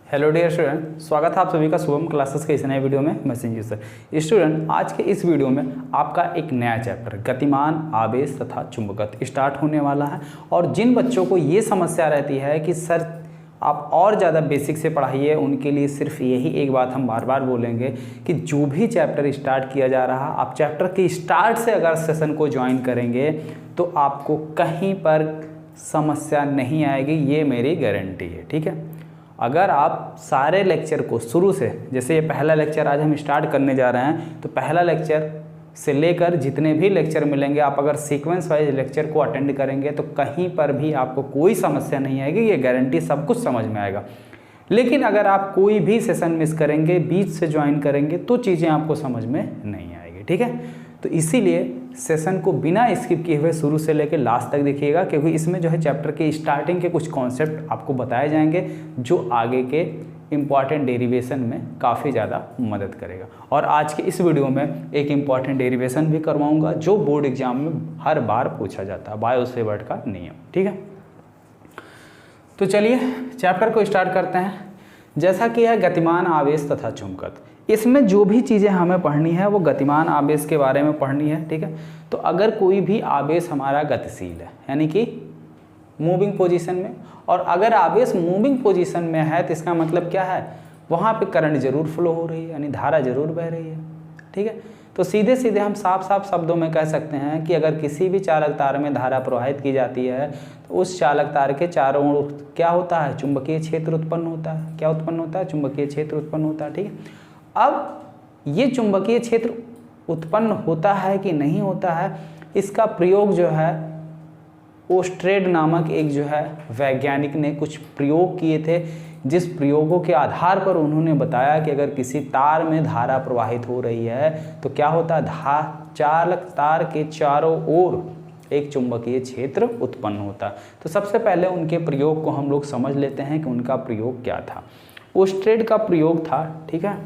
Hello dear student, स्वागत है आप सभी का शुभम क्लासेस के इस नए वीडियो में। मैं संजीव सर। स्टूडेंट, आज के इस वीडियो में आपका एक नया चैप्टर गतिमान, आवेश तथा चुंबकत्व स्टार्ट होने वाला है। और जिन बच्चों को ये समस्या रहती है कि सर आप और ज़्यादा बेसिक से पढ़ाइए, उनके लिए सिर्फ यही एक बात हम बार बार बोलेंगे कि जो भी चैप्टर स्टार्ट किया जा रहा, आप चैप्टर के स्टार्ट से अगर सेशन को ज्वाइन करेंगे तो आपको कहीं पर समस्या नहीं आएगी, ये मेरी गारंटी है। ठीक है, अगर आप सारे लेक्चर को शुरू से, जैसे ये पहला लेक्चर आज हम स्टार्ट करने जा रहे हैं, तो पहला लेक्चर से लेकर जितने भी लेक्चर मिलेंगे, आप अगर सीक्वेंस वाइज लेक्चर को अटेंड करेंगे तो कहीं पर भी आपको कोई समस्या नहीं आएगी, ये गारंटी, सब कुछ समझ में आएगा। लेकिन अगर आप कोई भी सेशन मिस करेंगे, बीच से ज्वाइन करेंगे, तो चीज़ें आपको समझ में नहीं आएगी। ठीक है, तो इसीलिए सेशन को बिना स्किप किए हुए शुरू से लेकर लास्ट तक देखिएगा, क्योंकि इसमें जो है चैप्टर के स्टार्टिंग के कुछ कॉन्सेप्ट आपको बताए जाएंगे जो आगे के इम्पॉर्टेंट डेरिवेशन में काफ़ी ज़्यादा मदद करेगा। और आज के इस वीडियो में एक इम्पॉर्टेंट डेरिवेशन भी करवाऊंगा जो बोर्ड एग्जाम में हर बार पूछा जाता है, बायो सेवर्ट का नियम। ठीक है, तो चलिए चैप्टर को स्टार्ट करते हैं। जैसा कि है गतिमान, आवेश तथा चुंबकत्व, इसमें जो भी चीज़ें हमें पढ़नी है वो गतिमान आवेश के बारे में पढ़नी है। ठीक है, तो अगर कोई भी आवेश हमारा गतिशील है, यानी कि मूविंग पोजीशन में, और अगर आवेश मूविंग पोजीशन में है तो इसका मतलब क्या है, वहाँ पे करंट जरूर फ्लो हो रही है, यानी धारा जरूर बह रही है। ठीक है, तो सीधे सीधे हम साफ साफ शब्दों में कह सकते हैं कि अगर किसी भी चालक तार में धारा प्रवाहित की जाती है तो उस चालक तार के चारों ओर क्या होता है, चुंबकीय क्षेत्र उत्पन्न होता है। क्या उत्पन्न होता है? चुंबकीय क्षेत्र उत्पन्न होता है। ठीक है, अब ये चुंबकीय क्षेत्र उत्पन्न होता है कि नहीं होता है, इसका प्रयोग जो है ओस्ट्रेड नामक एक जो है वैज्ञानिक ने कुछ प्रयोग किए थे, जिस प्रयोगों के आधार पर उन्होंने बताया कि अगर किसी तार में धारा प्रवाहित हो रही है तो क्या होता है, चालक तार के चारों ओर एक चुंबकीय क्षेत्र उत्पन्न होता। तो सबसे पहले उनके प्रयोग को हम लोग समझ लेते हैं कि उनका प्रयोग क्या था। ओस्ट्रेड का प्रयोग था, ठीक है,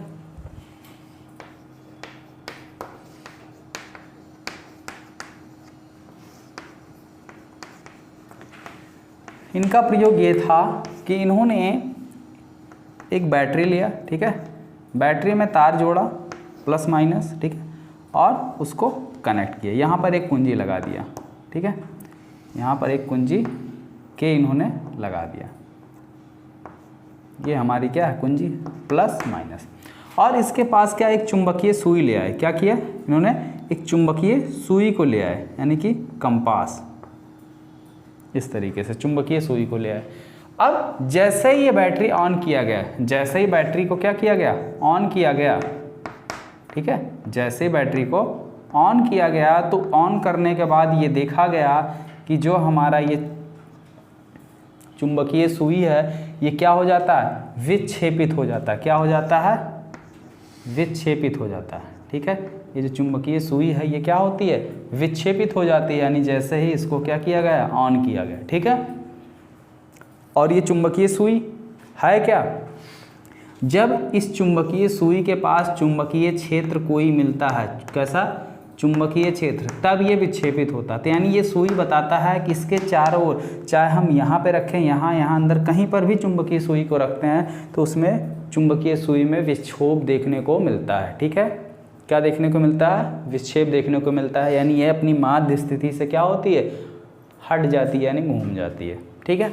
इनका प्रयोग ये था कि इन्होंने एक बैटरी लिया। ठीक है, बैटरी में तार जोड़ा प्लस माइनस, ठीक है, और उसको कनेक्ट किया। यहाँ पर एक कुंजी लगा दिया। ठीक है, यहाँ पर एक कुंजी के इन्होंने लगा दिया। ये हमारी क्या है, कुंजी, प्लस माइनस। और इसके पास क्या, एक चुंबकीय सुई ले आए। क्या किया इन्होंने, एक चुंबकीय सुई को ले आए, यानी कि कंपास, इस तरीके से चुंबकीय सुई को ले आए। अब जैसे ही ये बैटरी ऑन किया गया, जैसे ही बैटरी को क्या किया गया, ऑन किया गया, ठीक है, जैसे ही बैटरी को ऑन किया गया तो ऑन करने के बाद ये देखा गया कि जो हमारा ये चुंबकीय सुई है ये क्या हो जाता है, विक्षेपित हो जाता है। क्या हो जाता है, विक्षेपित हो जाता है। ठीक है, ये जो चुंबकीय सुई है ये क्या होती है, विक्षेपित हो जाती है, यानी जैसे ही इसको क्या किया गया, ऑन किया गया। ठीक है, और ये चुंबकीय सुई है क्या, जब इस चुंबकीय सुई के पास चुंबकीय क्षेत्र कोई मिलता है, कैसा, चुंबकीय क्षेत्र, तब ये विक्षेपित होता है। तो यानी ये सुई बताता है कि इसके चारों ओर, चाहे हम यहाँ पे रखें, यहाँ अंदर कहीं पर भी चुंबकीय सुई को रखते हैं तो उसमें चुंबकीय सुई में विक्षोभ देखने को मिलता है। ठीक है, क्या देखने को मिलता है, विक्षेप देखने को मिलता है, यानी ये अपनी माध्य स्थिति से क्या होती है, हट जाती है, यानी घूम जाती है। ठीक है,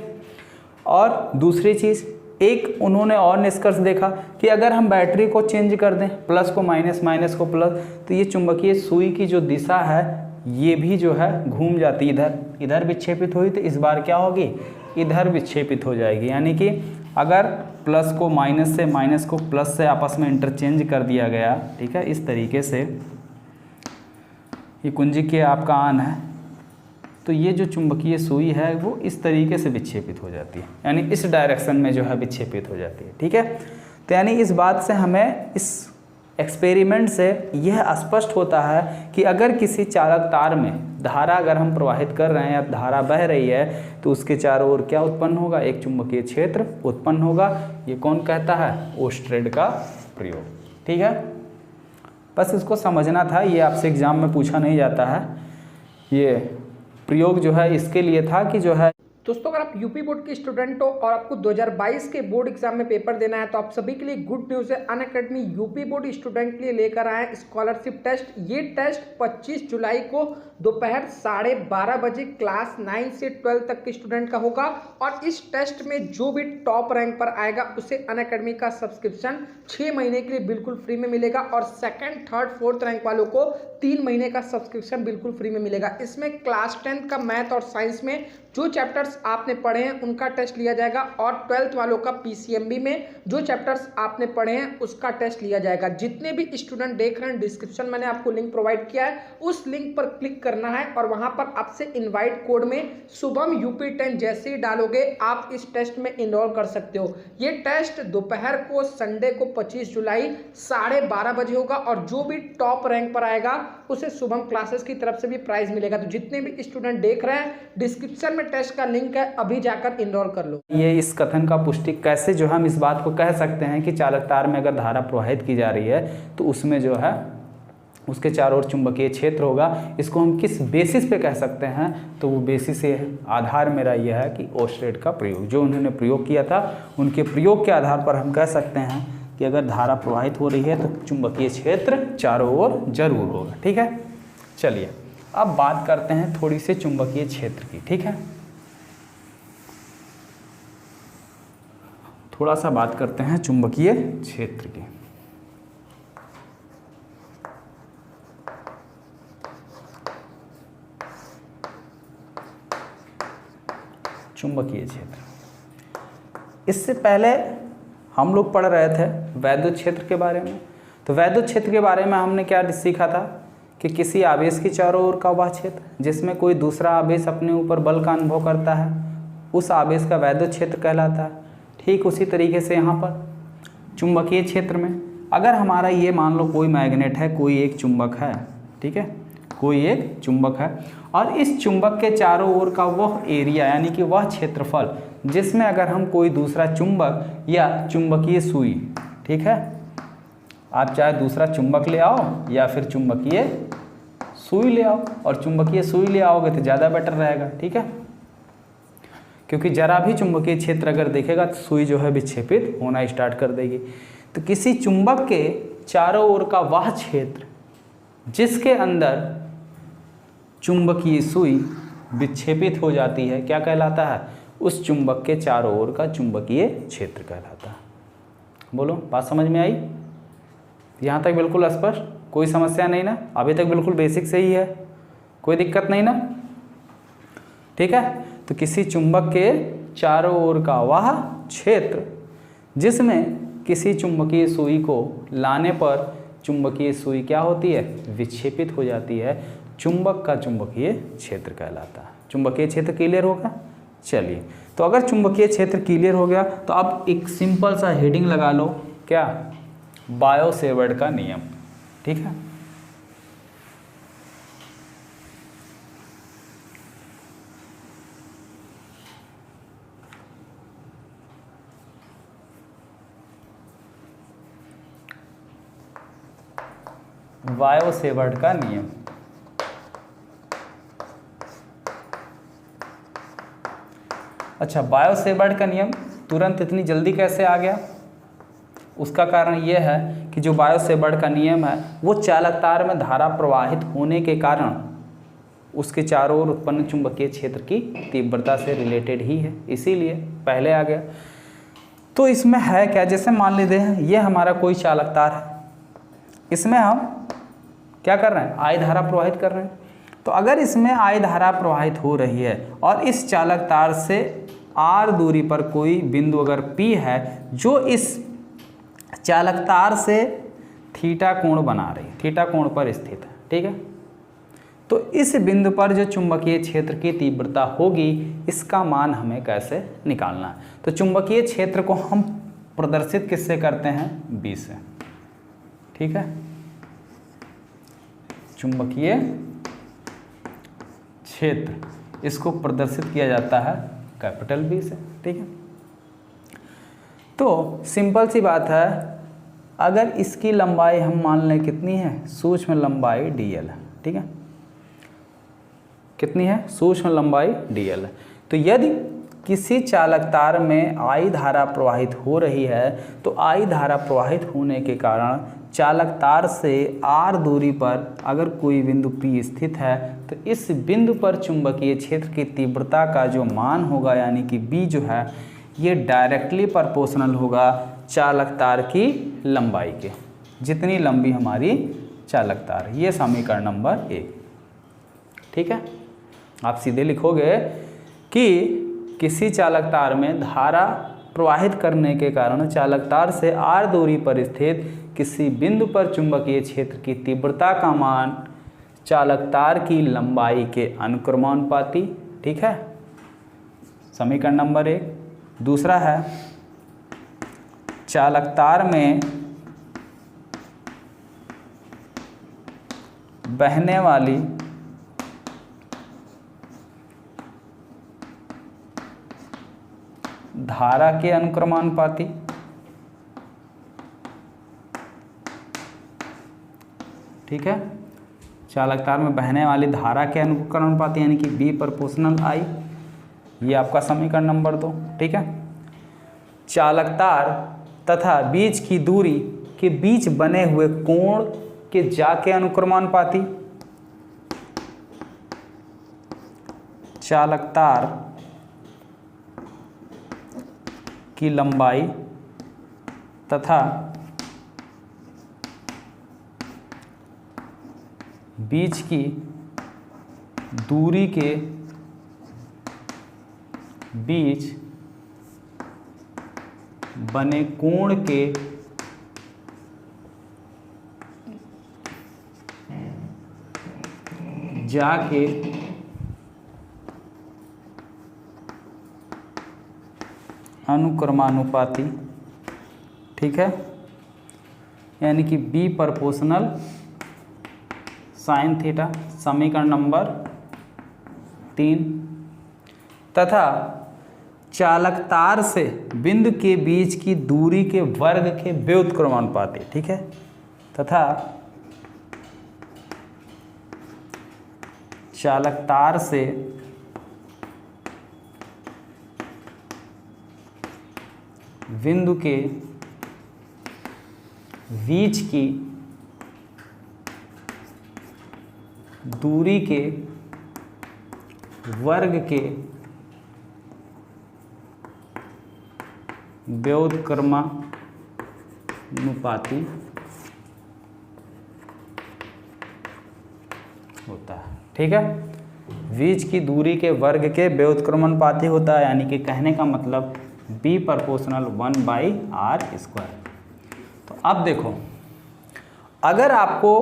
और दूसरी चीज़, एक उन्होंने और निष्कर्ष देखा कि अगर हम बैटरी को चेंज कर दें, प्लस को माइनस, माइनस को प्लस, तो ये चुंबकीय सुई की जो दिशा है ये भी जो है घूम जाती, इधर विक्षेपित हुई तो इस बार क्या होगी, इधर विक्षेपित हो जाएगी। यानी कि अगर प्लस को माइनस से, माइनस को प्लस से आपस में इंटरचेंज कर दिया गया, ठीक है, इस तरीके से ये कुंजी के आपका ऑन है, तो ये जो चुंबकीय सुई है वो इस तरीके से विक्षेपित हो जाती है, यानी इस डायरेक्शन में जो है विक्षेपित हो जाती है। ठीक है, तो यानी इस बात से हमें, इस एक्सपेरिमेंट से यह स्पष्ट होता है कि अगर किसी चालक तार में धारा अगर हम प्रवाहित कर रहे हैं या धारा बह रही है तो उसके चारों ओर क्या उत्पन्न होगा, एक चुंबकीय क्षेत्र उत्पन्न होगा। ये कौन कहता है, ओस्ट्रेड का प्रयोग। ठीक है, बस इसको समझना था, ये आपसे एग्जाम में पूछा नहीं जाता है। ये प्रयोग जो है इसके लिए था कि जो है दोस्तों अगर आप यूपी बोर्ड के स्टूडेंट हो और आपको 2022 के बोर्ड एग्जाम में पेपर देना है तो आप सभी के लिए गुड न्यूज़ है। अनअकैडमी यूपी बोर्ड स्टूडेंट के लिए लेकर आए स्कॉलरशिप टेस्ट। ये टेस्ट 25 जुलाई को दोपहर 12:30 बजे क्लास 9 से 12 तक के स्टूडेंट का होगा और इस टेस्ट में जो भी टॉप रैंक पर आएगा उसे अनअकैडमी का सब्सक्रिप्शन 6 महीने के लिए बिल्कुल फ्री में मिलेगा और सेकंड, थर्ड, फोर्थ रैंक वालों को 3 महीने का सब्सक्रिप्शन बिल्कुल फ्री में मिलेगा। इसमें क्लास 10 का मैथ और साइंस में जो चैप्टर्स आपने पढ़े हैं उनका टेस्ट लिया जाएगा और 12th वालों का पीसीएमबी में जो चैप्टर्स आपने पढ़े हैं उसका टेस्ट लिया जाएगा। जितने भी स्टूडेंट देख रहे हैं डिस्क्रिप्शन मैंने आपको लिंक प्रोवाइड किया है, उस लिंक पर क्लिक करना है और वहां पर आपसे इनवाइट कोड में शुभम UP10 जैसे ही डालोगे आप इस टेस्ट में इनरोल कर सकते हो। ये टेस्ट दोपहर को संडे को 25 जुलाई 12:30 बजे होगा और जो भी टॉप रैंक पर आएगा उसे शुभम क्लासेस की तरफ से भी प्राइज मिलेगा। तो जितने भी स्टूडेंट देख रहे हैं डिस्क्रिप्शन में टेस्ट का लिंक है, अभी जाकर इनरोल कर लो। ये इस कथन का पुष्टि कैसे जो हम इस बात को कह सकते हैं कि चालक तार में अगर धारा प्रवाहित की जा रही है तो उसमें जो है उसके चारों ओर चुंबकीय क्षेत्र होगा, इसको हम किस बेसिस पे कह सकते हैं? तो वो बेसिस आधार मेरा यह है कि ओस्टेड का प्रयोग जो उन्होंने प्रयोग किया था उनके प्रयोग के आधार पर हम कह सकते हैं कि अगर धारा प्रवाहित हो रही है तो चुंबकीय क्षेत्र चारों ओर जरूर होगा। ठीक है, चलिए अब बात करते हैं थोड़ी सी चुंबकीय क्षेत्र की। ठीक है, थोड़ा सा बात करते हैं चुंबकीय क्षेत्र की। चुंबकीय क्षेत्र, इससे पहले हम लोग पढ़ रहे थे वैद्युत क्षेत्र के बारे में। तो वैद्युत क्षेत्र के बारे में हमने क्या सीखा था कि किसी आवेश की चारों ओर का वह क्षेत्र जिसमें कोई दूसरा आवेश अपने ऊपर बल का अनुभव करता है उस आवेश का वैद्युत क्षेत्र कहलाता है। ठीक उसी तरीके से यहाँ पर चुंबकीय क्षेत्र में अगर हमारा ये मान लो कोई मैग्नेट है, कोई एक चुंबक है, ठीक है, कोई एक चुंबक है और इस चुंबक के चारों ओर का वह एरिया यानी कि वह क्षेत्रफल जिसमें अगर हम कोई दूसरा चुंबक या चुंबकीय सुई, ठीक है, आप चाहे दूसरा चुंबक ले आओ या फिर चुंबकीय सुई ले आओ और चुंबकीय सुई ले आओगे तो ज़्यादा बेटर रहेगा। ठीक है, क्योंकि जरा भी चुंबकीय क्षेत्र अगर देखेगा तो सुई जो है विक्षेपित होना स्टार्ट कर देगी। तो किसी चुंबक के चारों ओर का वह क्षेत्र जिसके अंदर चुंबकीय सुई विक्षेपित हो जाती है क्या कहलाता है? उस चुंबक के चारों ओर का चुंबकीय क्षेत्र कहलाता है। बोलो, बात समझ में आई? यहाँ तक बिल्कुल स्पष्ट, कोई समस्या नहीं ना? अभी तक बिल्कुल बेसिक से ही है, कोई दिक्कत नहीं ना? ठीक है, तो किसी चुंबक के चारों ओर का वह क्षेत्र जिसमें किसी चुंबकीय सुई को लाने पर चुंबकीय सुई क्या होती है? विक्षेपित हो जाती है, चुंबक का चुंबकीय क्षेत्र कहलाता है। चुंबकीय क्षेत्र क्लियर होगा? चलिए, तो अगर चुंबकीय क्षेत्र क्लियर हो गया तो अब एक सिंपल सा हेडिंग लगा लो, क्या? बायो-सेवर्ट का नियम। ठीक है, बायो-सेवर्ट का नियम। अच्छा, बायो-सेवर्ट का नियम तुरंत इतनी जल्दी कैसे आ गया? उसका कारण यह है कि जो बायो-सेवर्ट का नियम है वो चालक तार में धारा प्रवाहित होने के कारण उसके चारों ओर उत्पन्न चुंबकीय क्षेत्र की तीव्रता से रिलेटेड ही है, इसीलिए पहले आ गया। तो इसमें है क्या? जैसे मान लीजिए ये हमारा कोई चालक तार है, इसमें हम क्या कर रहे हैं? I धारा प्रवाहित कर रहे हैं। तो अगर इसमें I धारा प्रवाहित हो रही है और इस चालक तार से R दूरी पर कोई बिंदु अगर P है जो इस चालक तार से थीटा कोण बना रही है, थीटा कोण पर स्थित है, ठीक है, तो इस बिंदु पर जो चुंबकीय क्षेत्र की तीव्रता होगी इसका मान हमें कैसे निकालना है? तो चुंबकीय क्षेत्र को हम प्रदर्शित किससे करते हैं? B से। ठीक है, चुंबकीय क्षेत्र इसको प्रदर्शित किया जाता है कैपिटल B से। ठीक है, तो सिंपल सी बात है, अगर इसकी लंबाई हम मान लें कितनी है? सूक्ष्म लंबाई dl है। ठीक है, कितनी है? सूक्ष्म लंबाई dl है। तो यदि किसी चालक तार में I धारा प्रवाहित हो रही है तो I धारा प्रवाहित होने के कारण चालक तार से R दूरी पर अगर कोई बिंदु P स्थित है तो इस बिंदु पर चुंबकीय क्षेत्र की तीव्रता का जो मान होगा यानी कि B जो है ये डायरेक्टली प्रोपोर्शनल होगा चालक तार की लंबाई के, जितनी लंबी हमारी चालक तार। ये समीकरण नंबर 1। ठीक है, आप सीधे लिखोगे कि किसी चालक तार में धारा प्रवाहित करने के कारण चालक तार से R दूरी पर स्थित किसी बिंदु पर चुंबकीय क्षेत्र की तीव्रता का मान चालक तार की लंबाई के अनुक्रमानुपाती। ठीक है, समीकरण नंबर 1। दूसरा है चालक तार में बहने वाली धारा के अनुक्रमानुपाती। ठीक है, चालक तार में बहने वाली धारा के अनुक्रमानुपाती यानी कि B प्रोपोर्शनल I, ये आपका समीकरण नंबर 2। ठीक है, चालक तार तथा बीच की दूरी के बीच बने हुए कोण के जा के अनुक्रमानुपाती। चालक तार की लंबाई तथा बीच की दूरी के बीच बने कोण के जाके अनुक्रमानुपाती। ठीक है, यानी कि B प्रोपोर्शनल साइन थीटा, समीकरण नंबर 3। तथा चालक तार से बिंदु के बीच की दूरी के वर्ग के व्युत्क्रमानुपाती। ठीक है, तथा चालक तार से बिंदु के बीच की दूरी के वर्ग के व्युत्क्रमानुपाती होता है। ठीक है, बीच की दूरी के वर्ग के व्युत्क्रमानुपाती होता है, यानी कि कहने का मतलब B प्रोपोर्शनल 1/r²। तो अब देखो, अगर आपको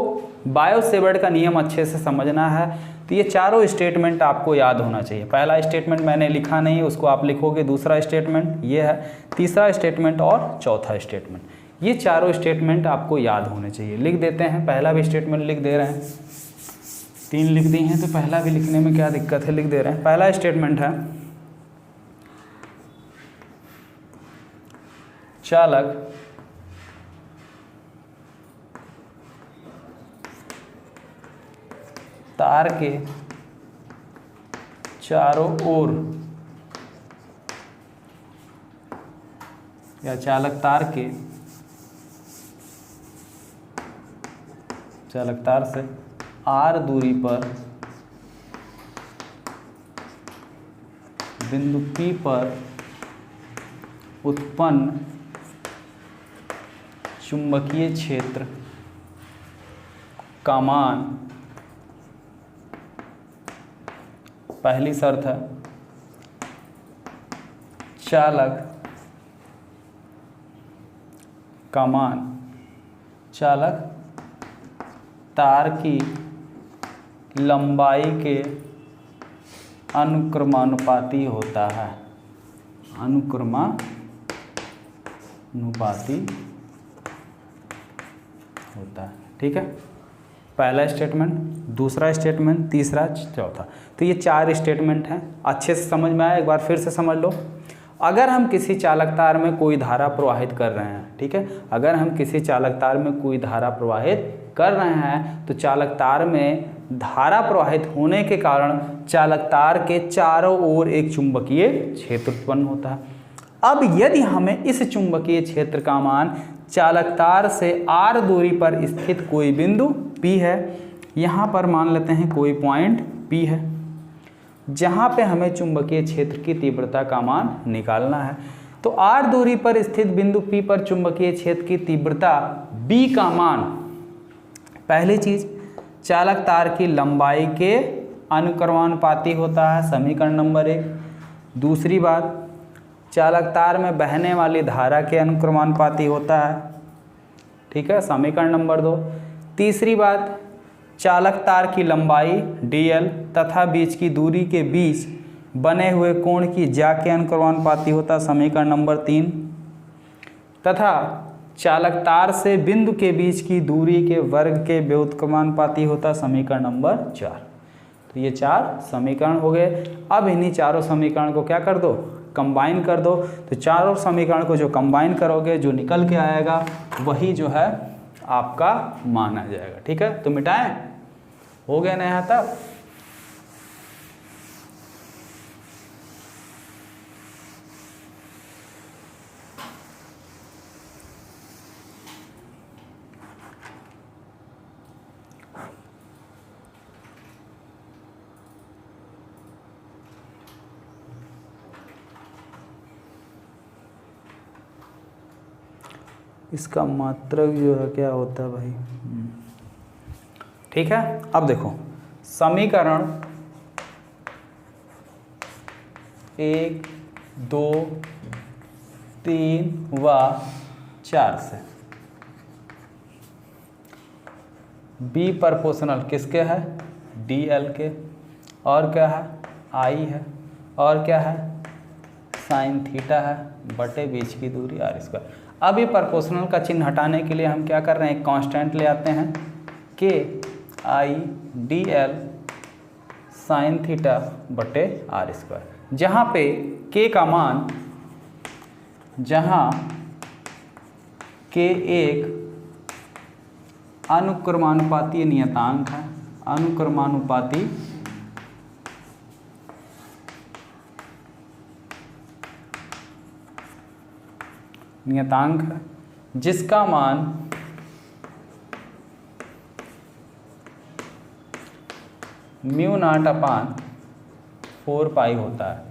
बायो-सेवर्ट का नियम अच्छे से समझना है तो ये चारों स्टेटमेंट आपको याद होना चाहिए। पहला स्टेटमेंट मैंने लिखा नहीं है, उसको आप लिखोगे। दूसरा स्टेटमेंट ये है, तीसरा स्टेटमेंट और चौथा स्टेटमेंट, ये चारों स्टेटमेंट आपको याद होने चाहिए। लिख देते हैं, पहला भी स्टेटमेंट लिख दे रहे हैं, 3 लिख दी हैं तो पहला भी लिखने में क्या दिक्कत है, लिख दे रहे हैं। पहला स्टेटमेंट है चालक तार के चारों ओर या चालक तार से R दूरी पर बिंदु P पर उत्पन्न चुंबकीय क्षेत्र का मान, पहली शर्त है चालक का मान चालक तार की लंबाई के अनुक्रमानुपाती होता है, अनुक्रमानुपाती होता है। ठीक है, पहला स्टेटमेंट, दूसरा स्टेटमेंट, तीसरा, चौथा। तो ये 4 स्टेटमेंट हैं। अच्छे से समझ में आया, एक बार फिर से समझ लो। अगर हम किसी चालक तार में कोई धारा प्रवाहित कर रहे हैं, ठीक है, अगर हम किसी चालक तार में कोई धारा प्रवाहित कर रहे हैं तो चालक तार में धारा प्रवाहित होने के कारण चालक तार के चारों ओर एक चुंबकीय क्षेत्र उत्पन्न होता है। अब यदि हमें इस चुंबकीय क्षेत्र का मान चालक तार से r दूरी पर स्थित कोई बिंदु P है, यहाँ पर मान लेते हैं कोई पॉइंट P है, जहाँ पे हमें चुंबकीय क्षेत्र की तीव्रता का मान निकालना है। तो r दूरी पर स्थित बिंदु P पर चुंबकीय क्षेत्र की तीव्रता B का मान, पहली चीज चालक तार की लंबाई के अनुक्रमानुपाती होता है, समीकरण नंबर 1। दूसरी बात चालक तार में बहने वाली धारा के अनुक्रमानुपाती होता है, ठीक है, समीकरण नंबर 2। तीसरी बात चालक तार की लंबाई dl तथा बीच की दूरी के बीच बने हुए कोण की ज्या के अनुक्रमानुपाती होता है, समीकरण नंबर 3। तथा चालक तार से बिंदु के बीच की दूरी के वर्ग के व्युत्क्रमानुपाती होता है, समीकरण नंबर 4। तो ये 4 समीकरण हो गए। अब इन्हीं चारों समीकरण को क्या कर दो, कंबाइन कर दो। तो चारों समीकरण को जो कंबाइन करोगे, जो निकल के आएगा वही जो है आपका मान आ जाएगा, ठीक है। तो मिटाएं, हो गया ना यहाँ तक। इसका मात्रक जो है क्या होता है भाई, ठीक है। अब देखो समीकरण 1, 2, 3 व 4 से B प्रोपोर्शनल किसके है, DL के, और क्या है I है, और क्या है साइन थीटा है बटे बीच की दूरी r²। अब ये प्रोपोर्शनल का चिन्ह हटाने के लिए हम क्या कर रहे हैं, एक कांस्टेंट ले आते हैं के आई DL साइन थीटा बटे r², जहाँ पे k का मान, जहाँ k एक अनुक्रमानुपाती नियतांक है, अनुक्रमानुपाती नियतांक है, जिसका मान μ0/4π होता है।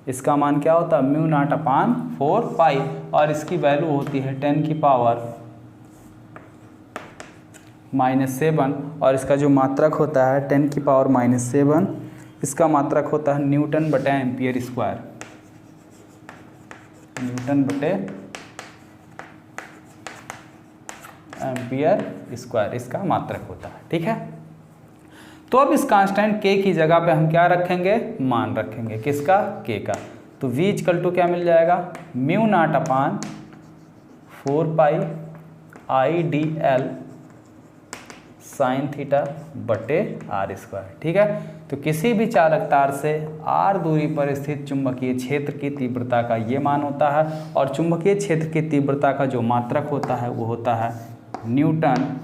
इसका मान क्या होता है, μ0/4π, और इसकी वैल्यू होती है 10⁻⁻⁷, और इसका जो मात्रक होता है 10⁻⁻⁷, इसका मात्रक होता है न्यूटन बटे एम्पियर स्क्वायर, न्यूटन बटे एम्पियर स्क्वायर इसका मात्रक होता है, ठीक है। तो अब इस कांस्टेंट k की जगह पे हम क्या रखेंगे, मान रखेंगे, किसका, k का। तो v = क्या मिल जाएगा, μ0/4π IDL साइन थीटा बटे r², ठीक है। तो किसी भी चालक तार से r दूरी पर स्थित चुंबकीय क्षेत्र की तीव्रता का ये मान होता है, और चुंबकीय क्षेत्र की तीव्रता का जो मात्रक होता है वो होता है न्यूटन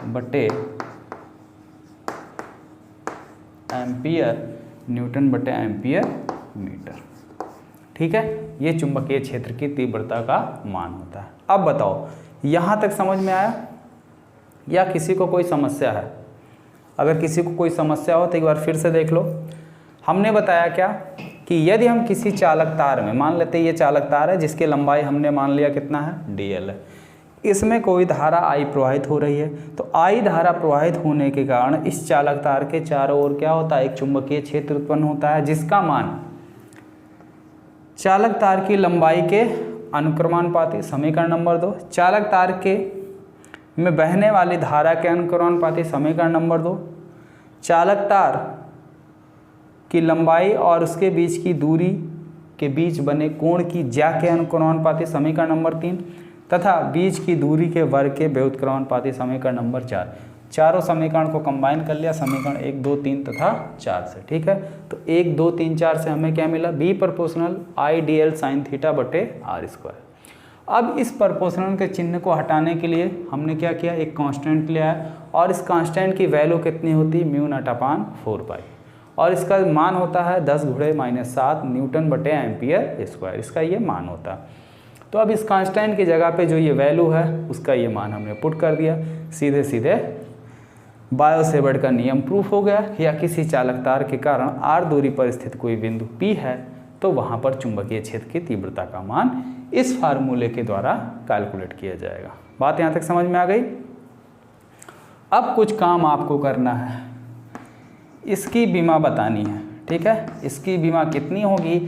बटे एम्पियर, न्यूटन बटे एम्पियर मीटर, ठीक है। ये चुंबकीय क्षेत्र की तीव्रता का मान होता है। अब बताओ यहाँ तक समझ में आया या किसी को कोई समस्या है? अगर किसी को कोई समस्या हो तो एक बार फिर से देख लो। हमने बताया क्या कि यदि हम किसी चालक तार में, मान लेते हैं ये चालक तार है जिसकी लंबाई हमने मान लिया कितना है, DL है, इसमें कोई धारा I प्रवाहित हो रही है। तो I धारा प्रवाहित होने के कारण इस चालक तार के चारों ओर क्या होता है, एक चुंबकीय क्षेत्र उत्पन्न होता है, जिसका मान चालक तार की लंबाई के अनुक्रमानुपाती, समीकरण नंबर 2, चालक तार के में बहने वाली धारा के अनुक्रमानुपाती, समीकरण नंबर 2, चालक तार की लंबाई और उसके बीच की दूरी के बीच बने कोण की ज्या के अनुक्रमानुपाती, समीकरण नंबर 3, तथा बीच की दूरी के वर्ग के व्युत्क्रमानुपाती, समीकरण नंबर 4। चारों समीकरण को कंबाइन कर लिया, समीकरण 1, 2, 3 तथा 4 से, ठीक है। तो 1, 2, 3, 4 से हमें क्या मिला, B proportional IDL sine theta बटे r²। अब इस प्रोपोर्शनल के चिन्ह को हटाने के लिए हमने क्या किया, एक कांस्टेंट लिया है और इस कांस्टेंट की वैल्यू कितनी होती है, म्यू नॉट अपान 4 पाई, और इसका मान होता है 10 गुणे -7 न्यूटन बटे एम्पियर स्क्वायर, इसका ये मान होता है। तो अब इस कांस्टेंट की जगह पे जो ये वैल्यू है उसका ये मान हमने पुट कर दिया, सीधे सीधे बायो सेवर्ट का नियम प्रूफ हो गया, या किसी चालक तार के कारण r दूरी पर स्थित कोई बिंदु P है तो वहाँ पर चुंबकीय क्षेत्र की तीव्रता का मान इस फार्मूले के द्वारा कैलकुलेट किया जाएगा। बात यहाँ तक समझ में आ गई। अब कुछ काम आपको करना है, इसकी बीमा बतानी है, ठीक है। इसकी बीमा कितनी होगी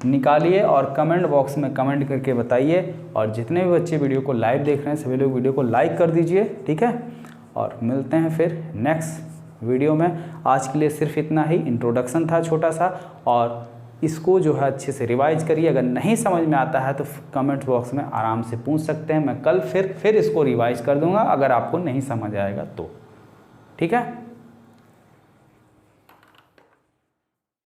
निकालिए और कमेंट बॉक्स में कमेंट करके बताइए, और जितने भी बच्चे वीडियो को लाइव देख रहे हैं सभी लोग वीडियो को लाइक कर दीजिए, ठीक है। और मिलते हैं फिर नेक्स्ट वीडियो में। आज के लिए सिर्फ इतना ही, इंट्रोडक्शन था छोटा सा, और इसको जो है अच्छे से रिवाइज करिए। अगर नहीं समझ में आता है तो कमेंट बॉक्स में आराम से पूछ सकते हैं, मैं कल फिर इसको रिवाइज कर दूंगा अगर आपको नहीं समझ आएगा तो, ठीक है।